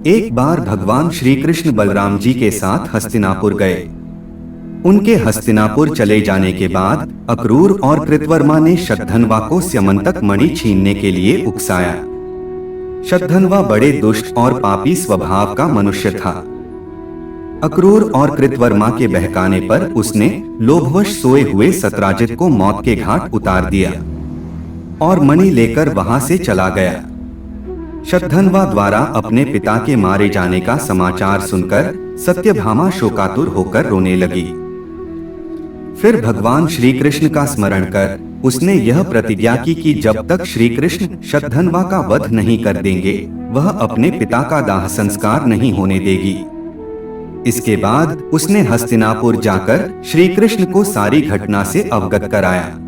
एक बार भगवान श्री कृष्ण बलराम जी के साथ हस्तिनापुर गए। उनके हस्तिनापुर चले जाने के बाद अक्रूर और कृतवर्मा ने शतधन्वा को स्यमंतक मणि छीनने के लिए उकसाया। शतधन्वा बड़े दुष्ट और पापी स्वभाव का मनुष्य था। अक्रूर और कृतवर्मा के बहकाने पर उसने लोभवश सोए हुए सत्राजित को मौत के घाट उतार दिया और मणि लेकर वहां से चला गया। शतधन्वा द्वारा अपने पिता के मारे जाने का समाचार सुनकर सत्यभामा शोकातुर होकर रोने लगी। फिर भगवान श्री कृष्ण का स्मरण कर उसने यह प्रतिज्ञा की कि जब तक श्री कृष्ण शतधन्वा का वध नहीं कर देंगे वह अपने पिता का दाह संस्कार नहीं होने देगी। इसके बाद उसने हस्तिनापुर जाकर श्री कृष्ण को सारी घटना से अवगत कराया।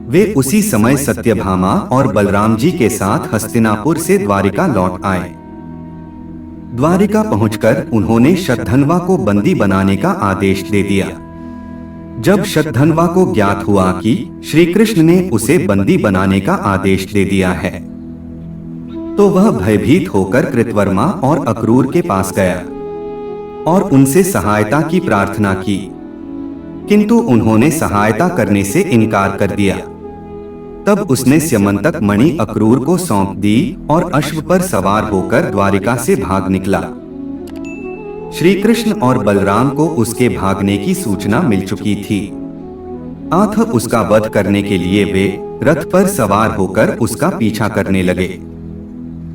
वे उसी समय सत्यभामा और बलराम जी के साथ हस्तिनापुर से द्वारिका लौट आए। द्वारिका पहुंचकर उन्होंने शतधन्वा को बंदी बनाने का आदेश दे दिया। जब शतधन्वा को ज्ञात हुआ कि श्री कृष्ण ने उसे बंदी बनाने का आदेश दे दिया है, तो वह भयभीत होकर कृतवर्मा और अक्रूर के पास गया और उनसे सहायता की प्रार्थना की, किंतु उन्होंने सहायता करने से इनकार कर दिया। तब उसने स्यमंतक मणि अक्रूर को सौंप दी और अश्व पर सवार होकर द्वारिका से भाग निकला। श्री कृष्ण और बलराम को उसके भागने की सूचना मिल चुकी थी। अतः उसका वध करने के लिए वे रथ पर सवार होकर उसका पीछा करने लगे।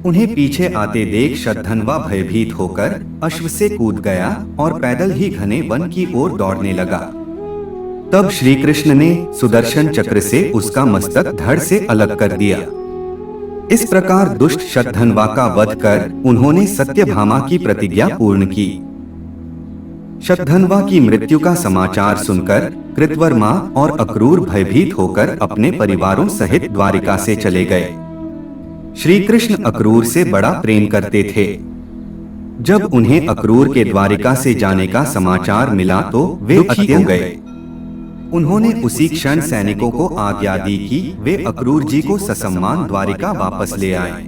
उन्हें पीछे आते देख शतधन्वा भयभीत होकर अश्व से कूद गया और पैदल ही घने वन की ओर दौड़ने लगा। तब श्री कृष्ण ने सुदर्शन चक्र से उसका मस्तक धड़ से अलग कर दिया। इस प्रकार दुष्ट शतधन्वा का वध कर उन्होंने सत्यभामा की प्रतिज्ञा पूर्ण की। शतधन्वा की मृत्यु का समाचार सुनकर कृतवर्मा और अक्रूर भयभीत होकर अपने परिवारों सहित द्वारिका से चले गए। श्री कृष्ण अक्रूर से बड़ा प्रेम करते थे। जब उन्हें अक्रूर के द्वारिका से जाने का समाचार मिला तो वे दुखी हो गए। उन्होंने उसी क्षण सैनिकों को आज्ञा दी कि वे अक्रूर जी को ससम्मान द्वारिका वापस ले आए।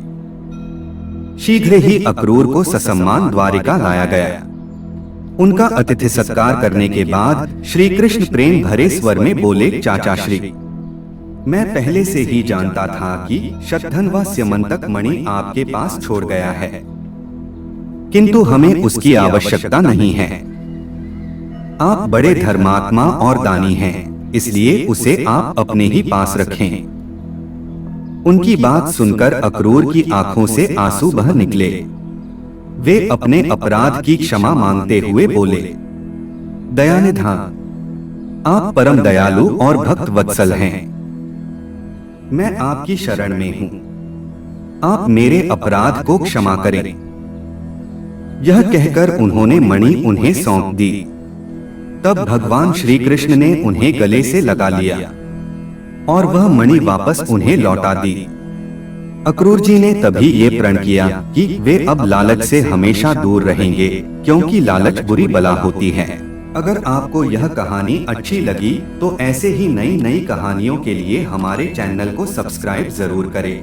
शीघ्र ही अक्रूर को ससम्मान द्वारिका लाया गया। उनका अतिथि सत्कार करने के बाद श्री कृष्ण प्रेम भरे स्वर में बोले, चाचा श्री, मैं पहले से ही जानता था कि शतधन्वा स्यमंतक मणि आपके पास छोड़ गया है, किंतु हमें उसकी आवश्यकता नहीं है। आप बड़े धर्मात्मा और दानी हैं, इसलिए उसे आप अपने ही पास रखें। उनकी बात सुनकर अक्रूर की आंखों से आंसू बह निकले। वे अपने अपराध की क्षमा मांगते हुए बोले, दयानिधान, आप परम दयालु और भक्त वत्सल हैं। मैं आपकी शरण में हूँ, आप मेरे अपराध को क्षमा करें। यह कहकर उन्होंने मणि उन्हें सौंप दी। तब भगवान श्री कृष्ण ने उन्हें गले से लगा लिया और वह मणि वापस उन्हें लौटा दी। अक्रूर जी ने तभी ये प्रण किया कि वे अब लालच से हमेशा दूर रहेंगे, क्योंकि लालच बुरी बला होती है। अगर आपको यह कहानी अच्छी लगी तो ऐसे ही नई नई कहानियों के लिए हमारे चैनल को सब्सक्राइब जरूर करें।